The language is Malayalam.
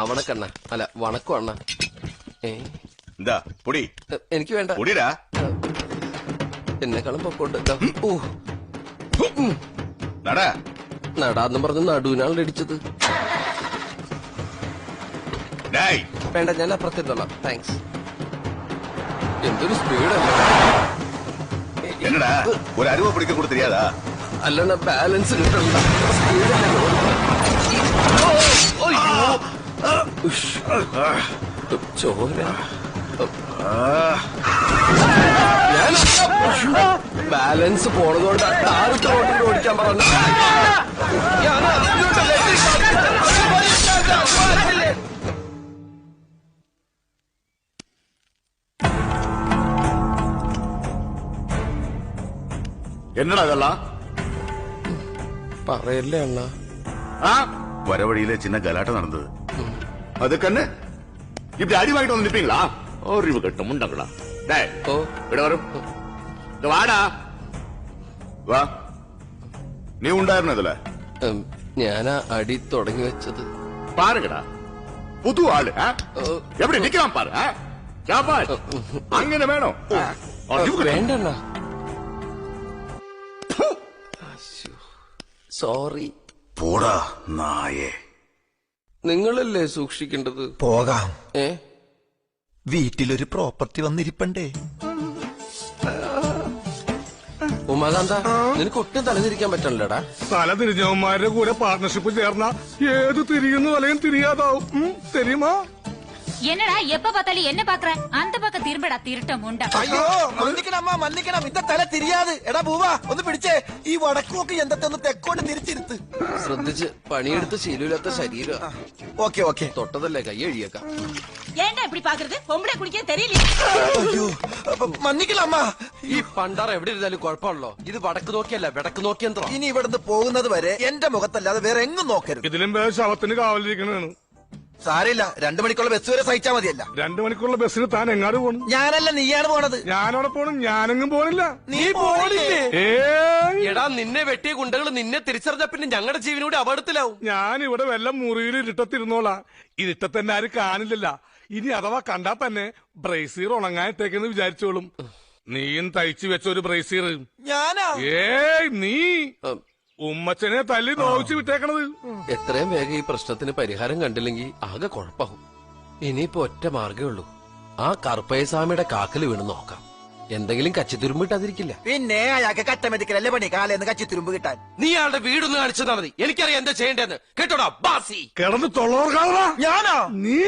വണക്കണ്ണ അല്ല വണക്കം അണ്ണ. എന്താ പൊടി? എനിക്ക് വേണ്ട. പൊടിടാ. എന്നെക്കാളും പൊക്കോട്ട്. നടാന്നും പറഞ്ഞ് നടുവിനാണ് ഇടിച്ചത്. വേണ്ട, ഞാൻ അപ്പുറത്തിരുന്നോളാം. താങ്ക്സ്. എന്തൊരു സ്പീഡല്ലേ. എന്നടാ ഒരു അരുവ പിടിക്ക കൂടെ தெரியாதா? അല്ലണ്ണ, ബാലൻസ് കിട്ടണ്ട. ചോര. ബാലൻസ് പോണതുകൊണ്ട് റോട്ടിൽ ഓടിക്കാൻ പറഞ്ഞു. എന്നടാ അതല്ല പറയല്ലേ അണ്ണ. വരവഴിയിലെ ചിന്ന ഗലാട്ട നടന്നത് അതുക്കന്നെ இப்படி அடி வாங்கிட்டு வந்து நிப்பீங்களா? அறிவு கட்டும் முண்டங்களா. டேய் ഇവിടെ വരും. വാടാ വാ. നീ ഉണ്ടായിരുന്നതല്ലേ? ഞാനാ അടി തുടങ്ങി വെച്ചത്. പാരുകടാ പുതു ആള്. എവിടെ നിൽക്കാൻ പാரு. അങ്ങനെ വേണോ? വേണ്ടണ്ണ. സോറി. പോടാ നായേ. നിങ്ങളല്ലേ സൂക്ഷിക്കേണ്ടത്. പോകാം. വീട്ടിലൊരു പ്രോപ്പർട്ടി വന്നിരിപ്പണ്ടേ. ഉമാകാന്ത, നിനക്ക് ഒട്ടും തലതിരിക്കാൻ പറ്റണല്ലേടാ. തല തിരിഞ്ഞവന്മാരുടെ കൂടെ പാർട്ണർഷിപ്പ് ചേർന്ന ഏത് തിരിയുന്ന വലയും തിരിയാതാവും. தெரியுமா? என்னடா எப்ப பார்த்தாலும் என்ன பாக்குற? அந்த பக்கம் திரும்படா திருட்ட முண்டா. അയ്യോ മന്നിക്കണം മന്നിക്കണം. ഇത്ത തല തിരിയാതെ. എടാ പൂവാ ഒന്ന് പിടിച്ചേ. ഈ വടക്കുമൊക്കെ എന്തൊന്ന് തെക്കോട്ട് തിരിച്ചിരുത്ത്. ശ്രദ്ധിച്ച്. പണിയെടുത്ത് ശീലമില്ലാത്ത ശരീരം. Okay okay. തൊട്ടതല്ലേ കൈ എഴിയേക്കാം. ஏன்டா இப்படி பாக்குறது? பொம்பளை குடிக்க தெரியல. അയ്യോ മന്നിക്കണം. ഈ പണ്ടാറ എവിടെ ഇരുന്നാലും കുഴപ്പമുള്ളോ? ഇത് വടക്ക് നോക്കിയല്ല വിടക്ക് നോക്കി യന്ത്രം. ഇനി ഇവിടുന്ന് പോകുന്നത് വരെ എന്റെ മുഖത്തല്ലാതെ വേറെ എങ്ങും നോക്കരുത്. ഇതിലും വേറെ ശവത്തിന് കാവലിരിക്കണതാണ്. സാരില്ല, 2 മണിക്കുള്ള ബസ് വരെ സഹിച്ചാ മതിയല്ല. 2 മണിക്കുള്ള ബസ്സിന് താൻ എങ്ങാട് പോണു? ഞാനല്ല, നീയാണ് പോണത്. ഞാനവിടെ പോണു. ഞാനെങ്ങും പോണില്ല. നീ പോണില്ലേ? എടാ, നിന്നെ വെട്ടിയ ഗുണ്ടകൾ നിന്നെ തിരിച്ചറിഞ്ഞ പിന്നെ ഞങ്ങളുടെ ജീവനോട് അപകടത്തിലാവും. ഞാനിവിടെ വല്ല മുറിയിൽ ഇരുട്ടത്തിരുന്നോളാ. ഇരുട്ടത്തന്നെ ആരും കാണില്ലല്ല. ഇനി അഥവാ കണ്ടാ തന്നെ ബ്രേസീർ ഉണങ്ങാനിട്ടേക്കെന്ന് വിചാരിച്ചോളും. നീയും തയ്ച്ചു വെച്ച ഒരു ബ്രേസീർ. ഞാനാ? നീ ഉമ്മച്ചനെ തല്ലി നോവിച്ചു വിട്ടേക്കണത്. എത്രയും വേഗം ഈ പ്രശ്നത്തിന് പരിഹാരം കണ്ടില്ലെങ്കിൽ ആകെ കുഴപ്പമാകും. ഇനിയിപ്പോ ഒറ്റ മാർഗേ ഉള്ളൂ. ആ കറുപ്പയസ്വാമിയുടെ കാക്കല് വീണ് നോക്കാം. എന്തെങ്കിലും കച്ചിത്തുരുമ്പിട്ടാതിരിക്കില്ല. പിന്നെ അയാൾക്ക് കട്ടമെതിക്കലല്ലേ പണി, കാലേന്ന് കച്ചിത്തുരുമ്പ് കിട്ടാൻ. നീ ആളുടെ വീടൊന്ന് കാണിച്ചതാ മതി. എനിക്കറിയാം എന്താ ചെയ്യേണ്ടതെന്ന്. കേട്ടോടാ ബാസി. കിടന്ന് തൊള്ളോർക്കാളാ. ഞാനാ? നീ